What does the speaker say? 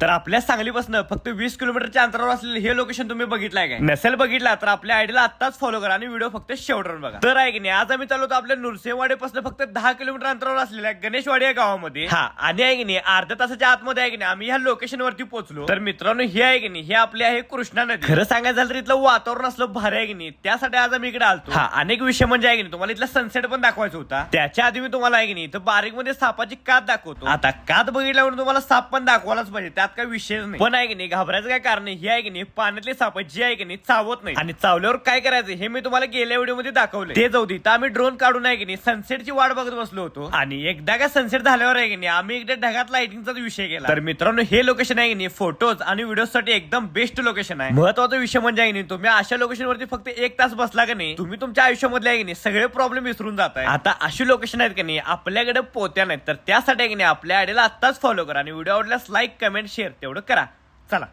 तर आपल्या सांगलीपासून फक्त 20 किलोमीटरच्या अंतरावर असलेलं हे लोकेशन तुम्ही बघितलंय काय? नसेल बघितला तर आपल्या आयडीला आत्ताच फॉलो करा आणि व्हिडिओ फक्त शेवटून बघा. तर आहे की नाही, आज आम्ही चाललो होतो आपल्या नृसिंहवाडीपासून फक्त 10 किलोमीटर अंतरावर असलेल्या गणेशवाडी या गावामध्ये. हा, आणि आहे की नाही अर्ध्या तासाच्या आतमध्ये आहे की नाही आम्ही ह्या लोकेशन वरती पोहोचलो. तर मित्रांनो, हे आहे की नाही हे आपले आहे कृष्णा नदी. खरं सांगायचं झालं तर इथलं वातावरण असलं भारी आहे की नाही, त्यासाठी आज आम्ही इकडे आलतो. हा, अनेक विषय म्हणजे आहे की नाही तुम्हाला इथला सनसेट पण दाखवायचा होता. त्याच्या आधी मी तुम्हाला आहे की नाही तर बारीक मध्ये सापाची कात दाखवतो. आता कात बघितल्यावर तुम्हाला साप पण दाखवायलाच पाहिजे, त्यात काही विषयच नाही. पण आहे की नाही घाबरायचं काय कारण नाही. हे आहे की नाही पाण्यातले साप जी आहे की नाही चावत नाही, आणि चावल्यावर काय करायचं हे मी तुम्हाला गेल्या व्हिडिओ मध्ये दाखवले. ते जाऊ दे, तर आम्ही ड्रोन काढून आहे की नाही सनसेटची वाट बघत बसलो होतो. आणि एकदा का सनसेट झाल्यावर आहे की नाही आम्ही इकडे ढगात लाइटिंगचा विषय केला. तर मित्रांनो, हे लोकेशन आहे की नाही फोटोज आणि व्हिडिओ साठी एकदम बेस्ट लोकेशन आहे. महत्वाचा विषय म्हणजे आहे की नाही तुम्ही अशा लोकेशन वरती फक्त 1 तास बसला का नाही तुम्ही तुमच्या आयुष्यामधले आहे की नाही सगळे प्रॉब्लेम विसरून जाताय. आता अशी लोकेशन आहेत की नाही आपल्याकडे पोत्या नाहीत, तर त्यासाठी आहे की नाही आपल्या आयडीला आत्ताच फॉलो करा आणि व्हिडिओ आवडल्यास लाईक कमेंट शेअर तेवढं करा. चला.